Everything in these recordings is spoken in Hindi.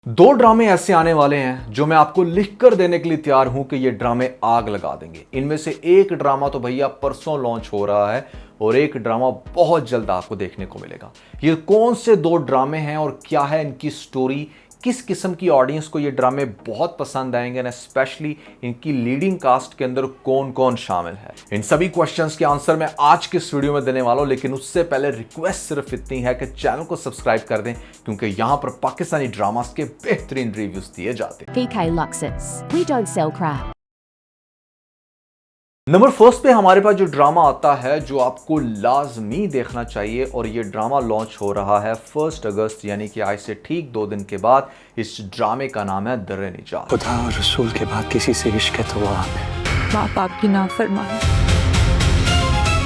दो ड्रामे ऐसे आने वाले हैं जो मैं आपको लिख कर देने के लिए तैयार हूं कि ये ड्रामे आग लगा देंगे। इनमें से एक ड्रामा तो भैया परसों लॉन्च हो रहा है और एक ड्रामा बहुत जल्द आपको देखने को मिलेगा। ये कौन से दो ड्रामे हैं और क्या है इनकी स्टोरी, किस किस्म की ऑडियंस को ये ड्रामे बहुत पसंद आएंगे एंड स्पेशली इनकी लीडिंग कास्ट के अंदर कौन कौन शामिल है, इन सभी क्वेश्चंस के आंसर मैं आज के इस वीडियो में देने वाला हूं। लेकिन उससे पहले रिक्वेस्ट सिर्फ इतनी है कि चैनल को सब्सक्राइब कर दें क्योंकि यहां पर पाकिस्तानी ड्रामास के बेहतरीन रिव्यूज दिए जाते हैं। PK Luxits. We don't sell crap. Number first पे हमारे पास जो ड्रामा आता है जो आपको लाजमी देखना चाहिए और ये ड्रामा लॉन्च हो रहा है 1 अगस्त यानी कि आज से ठीक 2 दिन के बाद। इस ड्रामे का नाम है दर्रे निजात। खुदा और रसूल के बाद किसी से इश्क है तो वो आप है। बाप आपकी नाफरमान।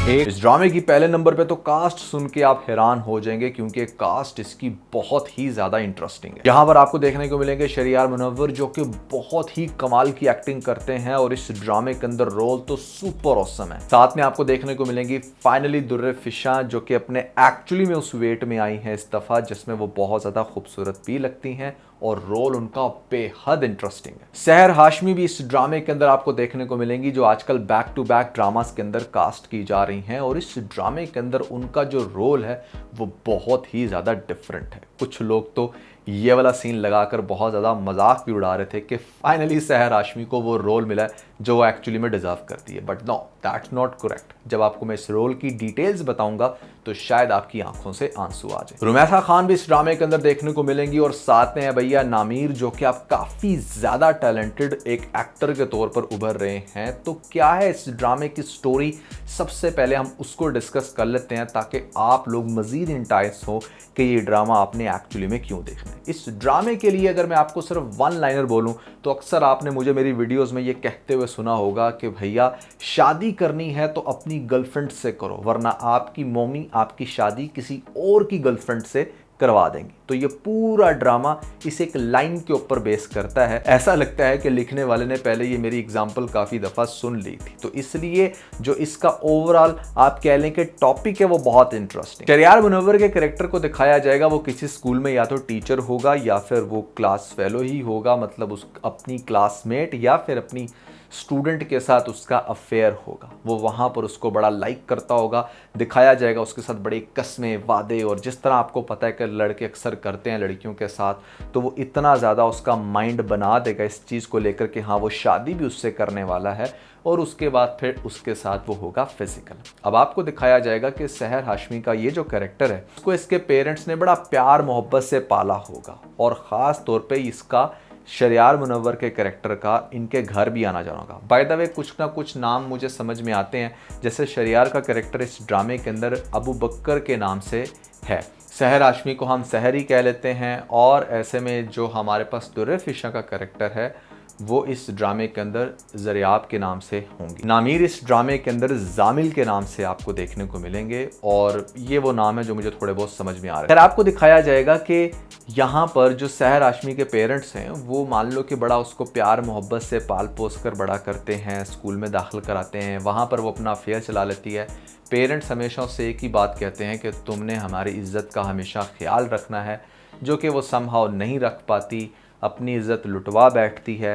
इस ड्रामे की पहले नंबर पे तो कास्ट सुन के आप हैरान हो जाएंगे क्योंकि कास्ट इसकी बहुत ही ज्यादा इंटरेस्टिंग है। यहाँ पर आपको देखने को मिलेंगे शहरयार मुनव्वर जो कि बहुत ही कमाल की एक्टिंग करते हैं और इस ड्रामे के अंदर रोल तो सुपर ऑसम है। साथ में आपको देखने को मिलेंगी फाइनली दुर्रे फिशा जो कि अपने एक्चुअली में उस वेट में आई हैं इस दफा, जिसमें वो बहुत ज्यादा खूबसूरत भी लगती हैं और रोल उनका बेहद इंटरेस्टिंग है। सहर हाशमी भी इस ड्रामे के अंदर आपको देखने को मिलेंगी जो आजकल बैक टू बैक ड्रामास के अंदर कास्ट की जा रही हैं और इस ड्रामे के अंदर उनका जो रोल है वो बहुत ही ज़्यादा डिफरेंट है। कुछ लोग तो ये वाला सीन लगाकर बहुत ज़्यादा मजाक भी उड़ा रहे थे कि फाइनली सहर हाशमी को वो रोल मिला है जो वो एक्चुअली में डिजर्व करती है, but no that's not correct. जब आपको मैं इस रोल की डिटेल्स बताऊंगा तो शायद आपकी आंखों से आंसू आ जाए। रुमैसा खान भी इस ड्रामे के अंदर देखने को मिलेंगी और साथ में है भैया नामीर जो कि आप काफ़ी ज़्यादा टैलेंटेड एक एक्टर के तौर पर उभर रहे हैं। तो क्या है इस ड्रामे की स्टोरी, सबसे पहले हम उसको डिस्कस कर लेते हैं ताकि आप लोग मज़ीद इंटाइस हो कि ये ड्रामा आपने एक्चुअली में क्यों देखना है। इस ड्रामे के लिए अगर मैं आपको सिर्फ वन लाइनर बोलूं तो अक्सर आपने मुझे मेरी वीडियोस में ये कहते हुए सुना होगा कि भैया शादी करनी है तो अपनी गर्लफ्रेंड से करो वरना आपकी मम्मी आपकी शादी किसी और की गर्लफ्रेंड से करवा देंगी। तो ये पूरा ड्रामा इस एक लाइन के ऊपर बेस करता है। ऐसा लगता है कि लिखने वाले ने पहले ये मेरी एग्जांपल काफ़ी दफ़ा सुन ली थी, तो इसलिए जो इसका ओवरऑल आप कह लें कि टॉपिक है वो बहुत इंटरेस्टिंग। शहरयार मुनव्वर के कैरेक्टर को दिखाया जाएगा वो किसी स्कूल में या तो टीचर होगा या फिर वो क्लास फेलो ही होगा, मतलब उस अपनी क्लासमेट या फिर अपनी स्टूडेंट के साथ उसका अफेयर होगा। वो वहाँ पर उसको बड़ा लाइक करता होगा, दिखाया जाएगा उसके साथ बड़े कस्में वादे और जिस तरह आपको पता है कि लड़के अक्सर करते हैं लड़कियों के साथ, तो वो इतना ज़्यादा उसका माइंड बना देगा इस चीज़ को लेकर कि हाँ वो शादी भी उससे करने वाला है और उसके बाद फिर उसके साथ वो होगा फिजिकल। अब आपको दिखाया जाएगा कि सहर हाशमी का ये जो कैरेक्टर है उसको इसके पेरेंट्स ने बड़ा प्यार मोहब्बत से पाला होगा और ख़ास तौर पे इसका शहरयार मुनव्वर के कैरेक्टर का इनके घर भी आना जाना होगा। बाय द वे कुछ ना कुछ नाम मुझे समझ में आते हैं, जैसे शहरयार का कैरेक्टर इस ड्रामे के अंदर अबू बकर के नाम से है, सहर हाशमी को हम सहर ही कह लेते हैं और ऐसे में जो हमारे पास दुर्रे फिशा का कैरेक्टर है वो इस ड्रामे के अंदर ज़रियाब के नाम से होंगी। नामीर इस ड्रामे के अंदर जामिल के नाम से आपको देखने को मिलेंगे और ये वो नाम है जो मुझे थोड़े बहुत समझ में आ रहे हैं। आपको दिखाया जाएगा कि यहाँ पर जो सहर हाशमी के पेरेंट्स हैं वो मान लो कि बड़ा उसको प्यार मोहब्बत से पाल पोस कर बड़ा करते हैं, स्कूल में दाखिल कराते हैं, वहाँ पर वो अपना अफेयर चला लेती है। पेरेंट्स हमेशा उससे एक ही बात कहते हैं कि तुमने हमारी इज़्ज़त का हमेशा ख्याल रखना है, जो कि वो समहाउ नहीं रख पाती, अपनी इज़्ज़त लुटवा बैठती है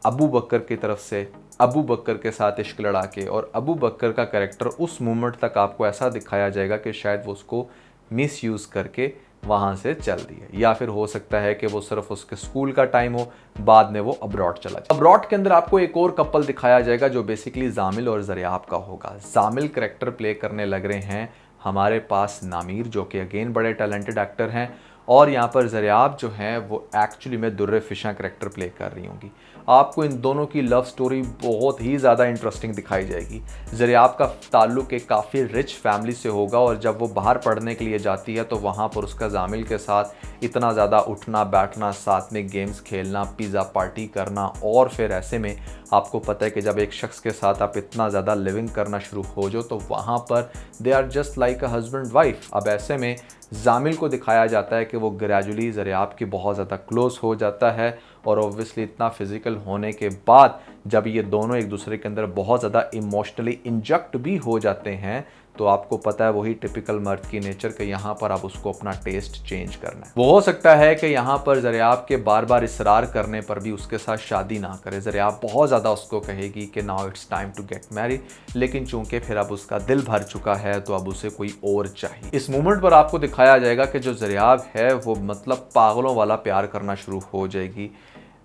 अबू बकर की तरफ से, अबू बकर के साथ इश्क लड़ा के। और अबू बकर का कैरेक्टर उस मोमेंट तक आपको ऐसा दिखाया जाएगा कि शायद वो उसको मिस यूज़ करके वहाँ से चल दिए या फिर हो सकता है कि वो सिर्फ उसके स्कूल का टाइम हो, बाद में वो अब्रॉड चला जाए। अब्रॉड के अंदर आपको एक और कपल दिखाया जाएगा जो बेसिकली जामिल और ज़रियाब का होगा। जामिल कैरेक्टर प्ले करने लग रहे हैं हमारे पास नामीर जो कि अगेन बड़े टैलेंटेड एक्टर हैं और यहाँ पर ज़रियाब जो है वो एक्चुअली में दुर्रे फिशा कैरेक्टर प्ले कर रही होंगी। आपको इन दोनों की लव स्टोरी बहुत ही ज़्यादा इंटरेस्टिंग दिखाई जाएगी। ज़रियाब का ताल्लुक़ एक काफ़ी रिच फैमिली से होगा और जब वो बाहर पढ़ने के लिए जाती है तो वहाँ पर उसका जामिल के साथ इतना ज़्यादा उठना बैठना, साथ में गेम्स खेलना, पिज़्ज़ा पार्टी करना और फिर ऐसे में आपको पता है कि जब एक शख्स के साथ आप इतना ज़्यादा लिविंग करना शुरू हो जाओ तो वहाँ पर they are just like a husband wife. अब ऐसे में जामिल को दिखाया जाता है कि वो ग्रेजुअली ज़रियाब की बहुत ज़्यादा क्लोज हो जाता है और ऑब्वियसली इतना फिजिकल होने के बाद जब ये दोनों एक दूसरे के अंदर बहुत ज़्यादा इमोशनली इंजेक्ट भी हो जाते हैं तो आपको पता है वही टिपिकल मर्द की नेचर कि यहाँ पर अब उसको अपना टेस्ट चेंज करना है। वो हो सकता है कि यहाँ पर ज़रियाब के बार बार इसरार करने पर भी उसके साथ शादी ना करे। ज़रियाब बहुत ज़्यादा उसको कहेगी कि now it's time to get married, लेकिन चूंकि फिर अब उसका दिल भर चुका है तो अब उसे कोई और चाहिए। इस मोमेंट पर आपको दिखाया जाएगा कि जो ज़रियाब है वो मतलब पागलों वाला प्यार करना शुरू हो जाएगी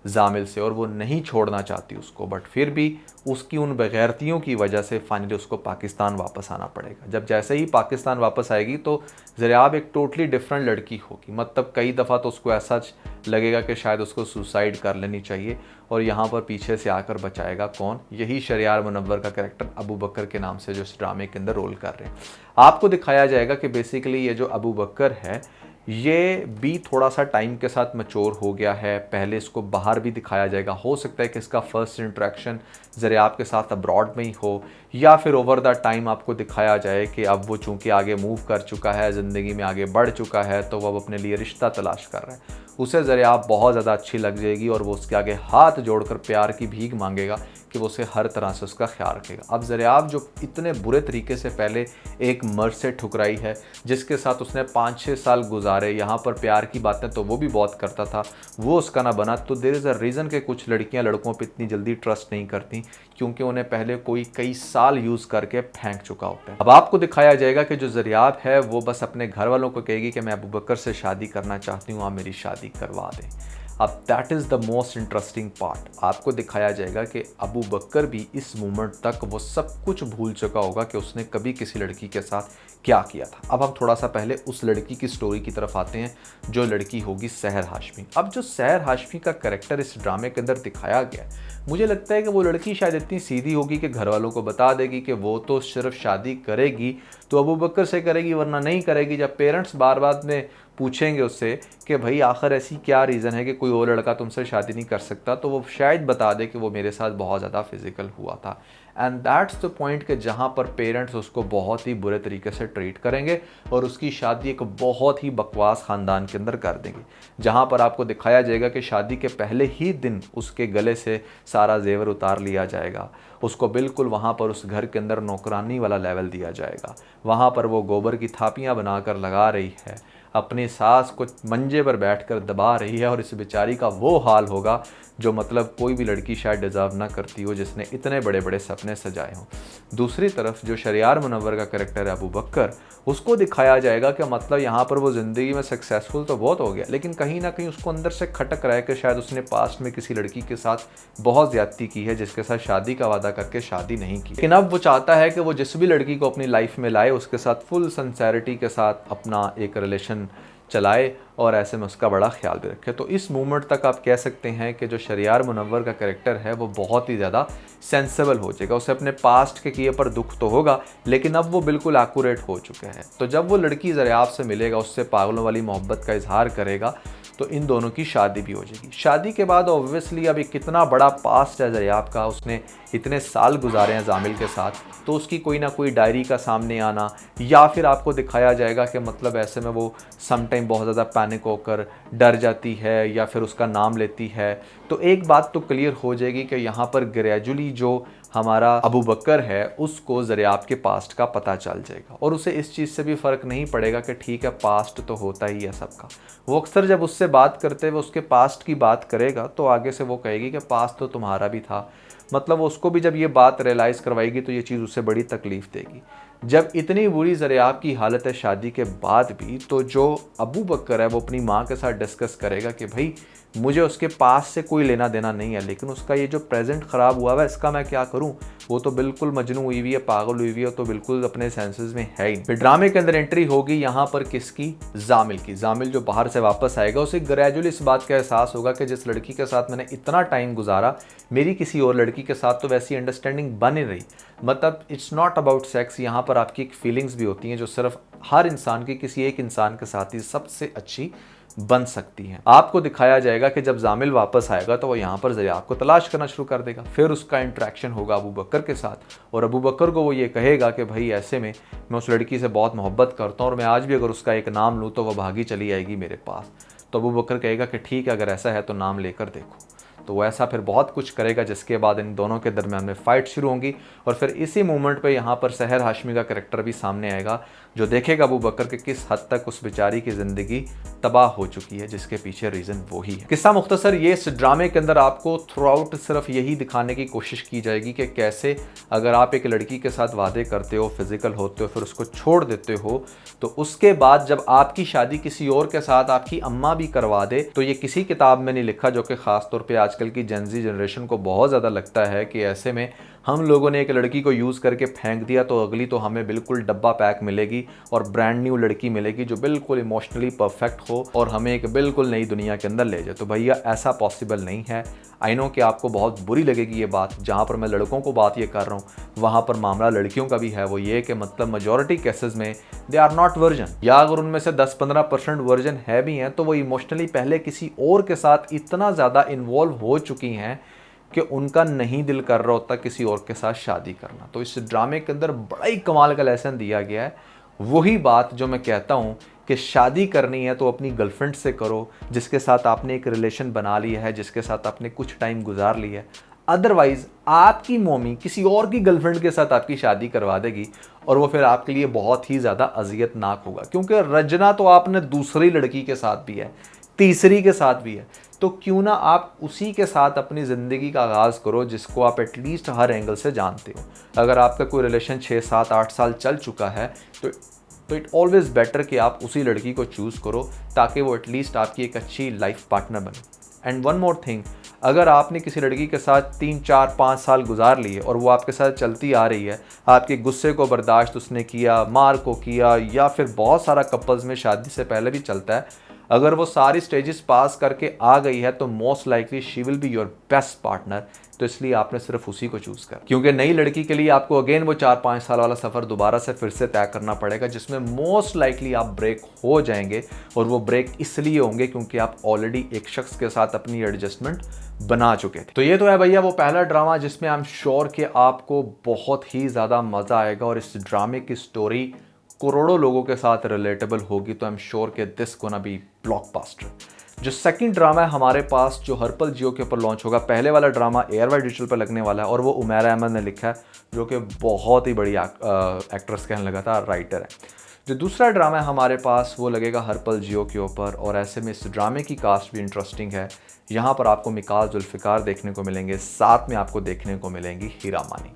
जामिल से, और वो नहीं छोड़ना चाहती उसको, बट फिर भी उसकी उन बेगैरतियों की वजह से फाइनली उसको पाकिस्तान वापस आना पड़ेगा। जब जैसे ही पाकिस्तान वापस आएगी तो ज़रियाब एक टोटली डिफरेंट लड़की होगी। मतलब कई दफ़ा तो उसको ऐसा लगेगा कि शायद उसको सुसाइड कर लेनी चाहिए, और यहाँ पर पीछे से आकर बचाएगा कौन? यही शरियार मुनव्वर का कैरेक्टर अबू बकर के नाम से जो इस ड्रामे के अंदर रोल कर रहे हैं। आपको दिखाया जाएगा कि बेसिकली ये जो अबू बकर है ये भी थोड़ा सा टाइम के साथ मैच्योर हो गया है। पहले इसको बाहर भी दिखाया जाएगा, हो सकता है कि इसका फर्स्ट इंट्रैक्शन ज़रियाब के साथ अब्रॉड में ही हो, या फिर ओवर द टाइम आपको दिखाया जाए कि अब वो चूंकि आगे मूव कर चुका है, ज़िंदगी में आगे बढ़ चुका है, तो वो अब अपने लिए रिश्ता तलाश कर रहा है। उसे ज़रियाब बहुत ज़्यादा अच्छी लग जाएगी और वो उसके आगे हाथ जोड़कर प्यार की भीख मांगेगा कि वो उसे हर तरह से उसका ख्याल रखेगा। अब ज़रियाब जो इतने बुरे तरीके से पहले एक मर्द से ठुकराई है, जिसके साथ उसने 5-6 साल गुजारे, यहाँ पर प्यार की बातें तो वो भी बहुत करता था, वो उसका ना बना, तो देयर इज़ अ रीज़न कि कुछ लड़कियाँ लड़कों पर इतनी जल्दी ट्रस्ट नहीं करती, क्योंकि उन्हें पहले कोई कई साल यूज़ करके फेंक चुका होता है। अब आपको दिखाया जाएगा कि जो ज़रियाब है वो बस अपने घर वालों को कहेगी कि मैं अबू बकर से शादी करना चाहती हूँ, आप मेरी शादी करवा दें। अब that is the most interesting part. आपको दिखाया जाएगा कि अबू बकर भी इस मोमेंट तक वो सब कुछ भूल चुका होगा कि उसने कभी किसी लड़की के साथ क्या किया था। अब हम थोड़ा सा पहले उस लड़की की स्टोरी की तरफ आते हैं, जो लड़की होगी सहर हाशमी। अब जो सहर हाशमी का कैरेक्टर इस ड्रामे के अंदर दिखाया गया, मुझे लगता है कि वो लड़की शायद इतनी सीधी होगी कि घर वालों को बता देगी कि वो तो सिर्फ शादी करेगी तो अबू बकर से करेगी, वरना नहीं करेगी। जब पेरेंट्स बार बार में पूछेंगे उससे कि भाई आखिर ऐसी क्या रीज़न है कि कोई और लड़का तुमसे शादी नहीं कर सकता, तो वो शायद बता दे कि वो मेरे साथ बहुत ज़्यादा फिजिकल हुआ था। एंड दैट्स द पॉइंट कि जहाँ पर पेरेंट्स उसको बहुत ही बुरे तरीके से ट्रीट करेंगे और उसकी शादी एक बहुत ही बकवास ख़ानदान के अंदर कर देंगे, जहाँ पर आपको दिखाया जाएगा कि शादी के पहले ही दिन उसके गले से सारा जेवर उतार लिया जाएगा। उसको बिल्कुल वहाँ पर उस घर के अंदर नौकरानी वाला लेवल दिया जाएगा। वहाँ पर वो गोबर की थापियाँ बनाकर लगा रही है, अपनी सास को मंजे पर बैठकर दबा रही है, और इस बेचारी का वो हाल होगा जो मतलब कोई भी लड़की शायद डिज़र्व ना करती हो, जिसने इतने बड़े बड़े सपने सजाए हों। दूसरी तरफ जो शरियार मुनव्वर का कैरेक्टर है अबू बकर, उसको दिखाया जाएगा कि मतलब यहाँ पर वो ज़िंदगी में सक्सेसफुल तो बहुत हो गया, लेकिन कहीं ना कहीं उसको अंदर से खटक रहा है कि शायद उसने पास्ट में किसी लड़की के साथ बहुत ज़्यादती की है, जिसके साथ शादी का वादा करके शादी नहीं की। लेकिन अब वो चाहता है कि वो जिस भी लड़की को अपनी लाइफ में लाए उसके साथ फुल सिंसेरिटी के साथ अपना एक रिलेशन चलाए और ऐसे में उसका बड़ा ख्याल भी रखे। तो इस मोमेंट तक आप कह सकते हैं कि जो शरियार मुनव्वर का कैरेक्टर है वो बहुत ही ज़्यादा सेंसेबल हो जाएगा। उसे अपने पास्ट के किए पर दुख तो होगा, लेकिन अब वो बिल्कुल एक्यूरेट हो चुके हैं। तो जब वो लड़की ज़रियाब से मिलेगा, उससे पागलों वाली मोहब्बत का इजहार करेगा, तो इन दोनों की शादी भी हो जाएगी। शादी के बाद ऑब्वियसली अभी कितना बड़ा पास्ट है ज़रियाब का, उसने इतने साल गुजारे हैं जामिल के साथ, तो उसकी कोई ना कोई डायरी का सामने आना, या फिर आपको दिखाया जाएगा कि मतलब ऐसे में वो समटाइम बहुत ज़्यादा पैनिक होकर डर जाती है या फिर उसका नाम लेती है। तो एक बात तो क्लियर हो जाएगी कि यहाँ पर ग्रेजुअली जो हमारा अबू बकर है उसको ज़रियाब के पास्ट का पता चल जाएगा, और उसे इस चीज़ से भी फ़र्क नहीं पड़ेगा कि ठीक है पास्ट तो होता ही है सबका। वो अक्सर जब उससे बात करते हुए उसके पास्ट की बात करेगा तो आगे से वो कहेगी कि पास्ट तो तुम्हारा भी था। मतलब उसको भी जब ये बात रियलाइज़ करवाएगी तो ये चीज़ उसे बड़ी तकलीफ़ देगी। जब इतनी बुरी ज़रियाब की हालत है शादी के बाद भी, तो जो अबू बकर है वो अपनी माँ के साथ डिस्कस करेगा कि भाई मुझे उसके पास से कोई लेना देना नहीं है, लेकिन उसका ये जो प्रेजेंट ख़राब हुआ है इसका मैं क्या करूं? वो तो बिल्कुल मजनू हुई हुई है, पागल हुई हुई है, तो बिल्कुल अपने सेंसेस में है ही। फिर ड्रामे के अंदर एंट्री होगी यहाँ पर किसकी? जामिल की। जामिल जो बाहर से वापस आएगा उसे ग्रेजुअली इस बात का एहसास होगा कि जिस लड़की के साथ मैंने इतना टाइम गुजारा, मेरी किसी और लड़की के साथ तो वैसी अंडरस्टैंडिंग बन ही रही। मतलब इट्स नॉट अबाउट सेक्स, यहाँ पर आपकी एक फीलिंग्स भी होती हैं जो सिर्फ हर इंसान की किसी एक इंसान के साथ ही सबसे अच्छी बन सकती हैं। आपको दिखाया जाएगा कि जब जामिल वापस आएगा तो वो यहाँ पर ज़रियाब को तलाश करना शुरू कर देगा। फिर उसका इंटरेक्शन होगा अबू बकर के साथ, और अबू बकर को वो ये कहेगा कि भाई ऐसे में मैं उस लड़की से बहुत मोहब्बत करता हूँ और मैं आज भी अगर उसका एक नाम लूँ तो वह भागी चली आएगी मेरे पास। तो अबू बकर कहेगा कि ठीक है, अगर ऐसा है तो नाम लेकर देखो। तो वो ऐसा फिर बहुत कुछ करेगा जिसके बाद इन दोनों के दरमियान में फाइट शुरू होंगी और फिर इसी मोमेंट पे यहाँ पर सहर हाशमी का कैरेक्टर भी सामने आएगा जो देखेगा अबू बकर के किस हद तक उस बेचारी की ज़िंदगी तबाह हो चुकी है, जिसके पीछे रीज़न वही है। किस्सा मुख्तसर ये, इस ड्रामे के अंदर आपको थ्रू आउट सिर्फ यही दिखाने की कोशिश की जाएगी कि कैसे अगर आप एक लड़की के साथ वादे करते हो, फिजिकल होते हो, फिर उसको छोड़ देते हो, तो उसके बाद जब आपकी शादी किसी और के साथ आपकी अम्मा भी करवा दे, तो ये किसी किताब में नहीं लिखा, जो कि ख़ास तौर पे आजकल की जेनजी जनरेशन को बहुत ज़्यादा लगता है कि ऐसे में हम लोगों ने एक लड़की को यूज़ करके फेंक दिया तो अगली तो हमें बिल्कुल डब्बा पैक मिलेगी और ब्रांड न्यू लड़की मिलेगी जो बिल्कुल इमोशनली परफेक्ट हो और हमें एक बिल्कुल नई दुनिया के अंदर ले जाए। तो भैया ऐसा पॉसिबल नहीं है। आई नो कि आपको बहुत बुरी लगेगी ये बात, जहाँ पर मैं लड़कों को बात ये कर रहा हूँ वहाँ पर मामला लड़कियों का भी है। वो ये कि मतलब मेजॉरिटी केसेस में दे आर नॉट वर्जन, या अगर उनमें से 10-15% वर्जन है भी हैं तो वो इमोशनली पहले किसी और के साथ इतना ज़्यादा इन्वॉल्व हो चुकी हैं कि उनका नहीं दिल कर रहा होता किसी और के साथ शादी करना। तो इस ड्रामे के अंदर बड़ा ही कमाल का लेसन दिया गया है। वही बात जो मैं कहता हूँ कि शादी करनी है तो अपनी गर्लफ्रेंड से करो जिसके साथ आपने एक रिलेशन बना लिया है, जिसके साथ आपने कुछ टाइम गुजार लिया है। अदरवाइज आपकी मम्मी किसी और की गर्लफ्रेंड के साथ आपकी शादी करवा देगी और वो फिर आपके लिए बहुत ही ज़्यादा अजियतनाक होगा, क्योंकि रजना तो आपने दूसरी लड़की के साथ भी है, तीसरी के साथ भी है, तो क्यों ना आप उसी के साथ अपनी ज़िंदगी का आगाज़ करो जिसको आप एटलीस्ट हर एंगल से जानते हो। अगर आपका कोई रिलेशन 6, 7, 8 साल चल चुका है तो इट ऑलवेज़ बेटर कि आप उसी लड़की को चूज़ करो ताकि वो एटलीस्ट आपकी एक अच्छी लाइफ पार्टनर बने। एंड वन मोर थिंग, अगर आपने किसी लड़की के साथ 3, 4, 5 साल गुजार लिए और वो आपके साथ चलती आ रही है, आपके गुस्से को बर्दाश्त उसने किया, मार को किया, या फिर बहुत सारा कपल्स में शादी से पहले भी चलता है, अगर वो सारी स्टेजेस पास करके आ गई है तो most likely she will be your best partner. तो इसलिए आपने सिर्फ उसी को चूज़ कर, क्योंकि नई लड़की के लिए आपको अगेन वो 4-5 साल वाला सफ़र दोबारा से फिर से तय करना पड़ेगा, जिसमें मोस्ट लाइकली आप ब्रेक हो जाएंगे। और वो ब्रेक इसलिए होंगे क्योंकि आप ऑलरेडी एक शख्स के साथ अपनी एडजस्टमेंट बना चुके थे। तो ये तो है भैया वो पहला ड्रामा जिसमें आई एम श्योर कि आपको बहुत ही ज़्यादा मज़ा आएगा और इस ड्रामे की स्टोरी करोड़ों लोगों के साथ रिलेटेबल होगी। तो आई एम श्योर कि दिस गोना बी ब्लॉकबस्टर। जो सेकंड ड्रामा है हमारे पास, जो हर्पल जियो के ऊपर लॉन्च होगा, पहले वाला ड्रामा एयरवाई डिजिटल पर लगने वाला है और वो उमैरा अहमद ने लिखा है, जो कि बहुत ही बड़ी एक्ट्रेस कहने लगा था, राइटर है। जो दूसरा ड्रामा है हमारे पास वो लगेगा हर्पल जियो के ऊपर, और ऐसे में इस ड्रामे की कास्ट भी इंटरेस्टिंग है। यहाँ पर आपको मिकाल जुल्फ़िकार देखने को मिलेंगे, साथ में आपको देखने को मिलेंगी हीरा मानी।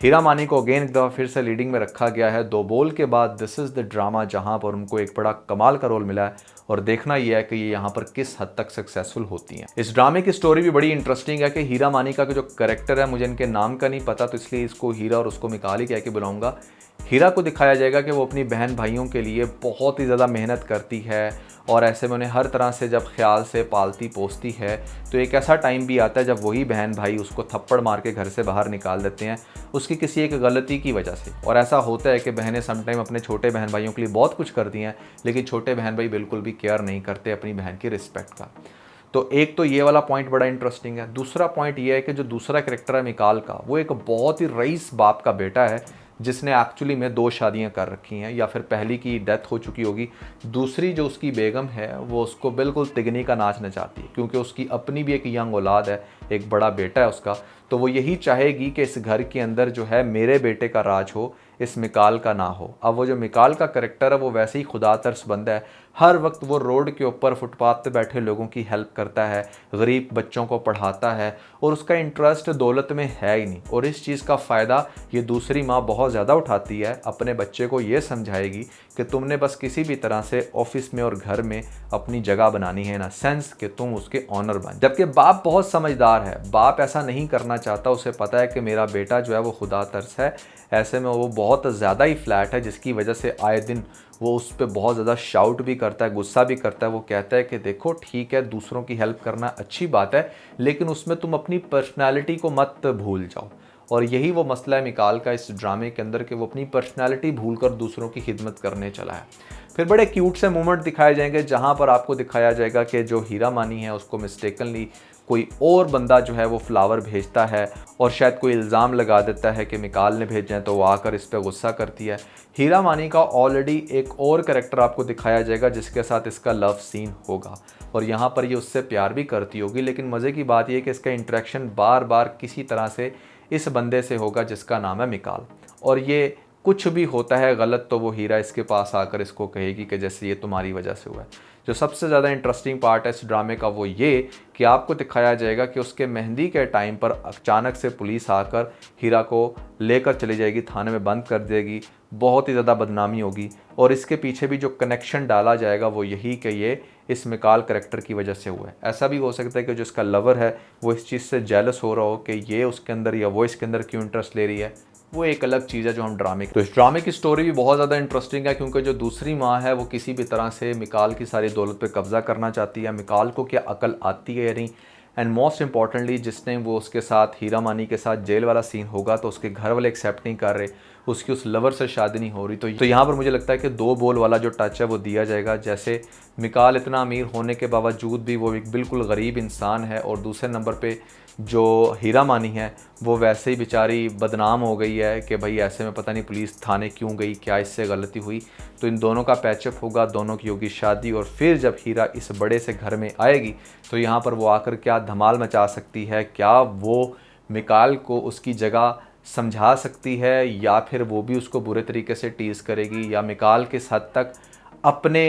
हीरा मानी को अगेन एक दफ़ा फिर से लीडिंग में रखा गया है। 2 बोल के बाद दिस इज़ द ड्रामा जहाँ पर उनको एक बड़ा कमाल का रोल मिला है और देखना यह है कि ये यहाँ पर किस हद तक सक्सेसफुल होती हैं। इस ड्रामे की स्टोरी भी बड़ी इंटरेस्टिंग है कि हीरा मानी का जो कैरेक्टर है, मुझे इनके नाम का नहीं पता तो इसलिए इसको हीरा और उसको मिकाल ही कह के बुलाऊंगा। हीरा को दिखाया जाएगा कि वो अपनी बहन भाइयों के लिए बहुत ही ज़्यादा मेहनत करती है और ऐसे में उन्हें हर तरह से जब ख्याल से पालती पोसती है। तो एक ऐसा टाइम भी आता है जब वही बहन भाई उसको थप्पड़ मार के घर से बाहर निकाल देते हैं उसकी किसी एक गलती की वजह से। और ऐसा होता है कि बहनें समटाइम अपने छोटे बहन भाइयों के लिए बहुत कुछ करती हैं, लेकिन छोटे बहन भाई बिल्कुल भी केयर नहीं करते अपनी बहन की रिस्पेक्ट का। तो एक तो ये वाला पॉइंट बड़ा इंटरेस्टिंग है। दूसरा पॉइंट ये है कि जो दूसरा कैरेक्टर है मिकाल का, वो एक बहुत ही रईस बाप का बेटा है जिसने एक्चुअली में 2 शादियां कर रखी हैं, या फिर पहली की डेथ हो चुकी होगी, दूसरी जो उसकी बेगम है वो उसको बिल्कुल तिगनी का नाच नचाती है, क्योंकि उसकी अपनी भी एक यंग औलाद है, एक बड़ा बेटा है उसका। तो वो यही चाहेगी कि इस घर के अंदर जो है मेरे बेटे का राज हो, इस मिकाल का ना हो। अब वो जो मिकाल का करैक्टर है वो वैसे ही खुदा तरस बंदा है, हर वक्त वो रोड के ऊपर फुटपाथ पे बैठे लोगों की हेल्प करता है, गरीब बच्चों को पढ़ाता है और उसका इंटरेस्ट दौलत में है ही नहीं। और इस चीज़ का फ़ायदा ये दूसरी माँ बहुत ज़्यादा उठाती है, अपने बच्चे को ये समझाएगी कि तुमने बस किसी भी तरह से ऑफिस में और घर में अपनी जगह बनानी है, ना सेंस कि तुम उसके ऑनर बन। जबकि बाप बहुत समझदार है, बाप ऐसा नहीं करना चाहता, उसे पता है कि मेरा बेटा जो है वो खुदा तरस है, ऐसे में वो बहुत ज़्यादा ही फ्लैट है, जिसकी वजह से आए दिन वो उस पर बहुत ज़्यादा शाउट भी करता है, गुस्सा भी करता है। वो कहता है कि देखो ठीक है, दूसरों की हेल्प करना अच्छी बात है, लेकिन उसमें तुम अपनी पर्सनैलिटी को मत भूल जाओ। और यही वो मसला है मिकाल का इस ड्रामे के अंदर कि वो अपनी पर्सनैलिटी भूलकर दूसरों की खिदमत करने चला है। फिर बड़े क्यूट से मोमेंट दिखाए जाएंगे जहाँ पर आपको दिखाया जाएगा कि जो हीरा मानी है उसको मिस्टेकनली कोई और बंदा जो है वो फ्लावर भेजता है और शायद कोई इल्ज़ाम लगा देता है कि मिकाल ने भेजे हैं, तो वो आकर इस पर गुस्सा करती है। हीरा मानी का ऑलरेडी एक और कैरेक्टर आपको दिखाया जाएगा जिसके साथ इसका लव सीन होगा। और यहाँ पर ये उससे प्यार भी करती होगी। लेकिन मज़े की बात यह है कि इसका इंटरेक्शन बार बार किसी तरह से इस बंदे से होगा जिसका नाम है मिकाल, और ये कुछ भी होता है गलत तो वो हीरा इसके पास आकर इसको कहेगी कि जैसे ये तुम्हारी वजह से हुआ है। जो सबसे ज़्यादा इंटरेस्टिंग पार्ट है इस ड्रामे का वो ये कि आपको दिखाया जाएगा कि उसके मेहंदी के टाइम पर अचानक से पुलिस आकर हीरा को लेकर चली जाएगी, थाने में बंद कर देगी, बहुत ही ज़्यादा बदनामी होगी। और इसके पीछे भी जो कनेक्शन डाला जाएगा वो यही कि ये इस मिकाल करैक्टर की वजह से हुआ है। ऐसा भी हो सकता है कि जो इसका लवर है वो इस चीज़ से जेलस हो रहा हो कि ये उसके अंदर या वो इसके अंदर क्यों इंटरेस्ट ले रही है, वो एक अलग चीज़ है जो हम ड्रामे। तो इस ड्रामे की स्टोरी भी बहुत ज़्यादा इंटरेस्टिंग है, क्योंकि जो दूसरी माँ है वो किसी भी तरह से मिकाल की सारी दौलत पे कब्जा करना चाहती है। मिकाल को क्या अकल आती है या नहीं, एंड मोस्ट इंपॉर्टेंटली जिस टाइम वो उसके साथ हीरा मानी के साथ जेल वाला सीन होगा तो उसके घर वाले एक्सेप्ट नहीं कर रहे, उसकी उस लवर से शादी नहीं हो रही। तो यहाँ पर मुझे लगता है कि दो बोल वाला जो टच है वो दिया जाएगा। जैसे मिकाल इतना अमीर होने के बावजूद भी वो एक बिल्कुल गरीब इंसान है, और दूसरे नंबर पे जो हीरा मानी है वो वैसे ही बेचारी बदनाम हो गई है कि भाई ऐसे में पता नहीं पुलिस थाने क्यों गई, क्या इससे गलती हुई। तो इन दोनों का पैचअप होगा, दोनों की होगी शादी, और फिर जब हीरा इस बड़े से घर में आएगी तो यहाँ पर वो आकर क्या धमाल मचा सकती है, क्या वो मिकाल को उसकी जगह समझा सकती है या फिर वो भी उसको बुरे तरीके से टीज़ करेगी, या मिकाल किस हद तक अपने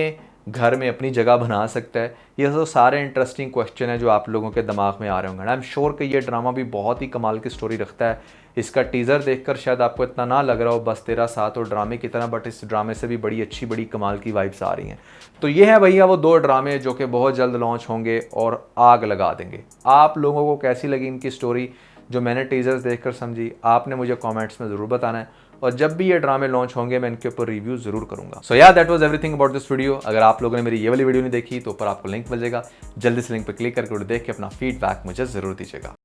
घर में अपनी जगह बना सकता है। ये तो सारे इंटरेस्टिंग क्वेश्चन है जो आप लोगों के दिमाग में आ रहे होंगे। आई एम श्योर कि ये ड्रामा भी बहुत ही कमाल की स्टोरी रखता है। इसका टीज़र देखकर शायद आपको इतना ना लग रहा हो बस तेरा साथ और ड्रामे की तरह, बट इस ड्रामे से भी बड़ी अच्छी बड़ी कमाल की वाइब्स आ रही हैं। तो ये है भैया वो दो ड्रामे जो कि बहुत जल्द लॉन्च होंगे और आग लगा देंगे। आप लोगों को कैसी लगी इनकी स्टोरी जो मैंने टीजर्स देखकर समझी, आपने मुझे कमेंट्स में ज़रूर बताना है, और जब भी ये ड्रामे लॉन्च होंगे मैं इनके ऊपर रिव्यू ज़रूर करूंगा। सो या that was everything about this video. अगर आप लोगों ने मेरी ये वाली वीडियो नहीं देखी तो ऊपर आपको लिंक मिल जाएगा, जल्दी से लिंक पर क्लिक करके देख के अपना फीडबैक मुझे ज़रूर दीजिएगा।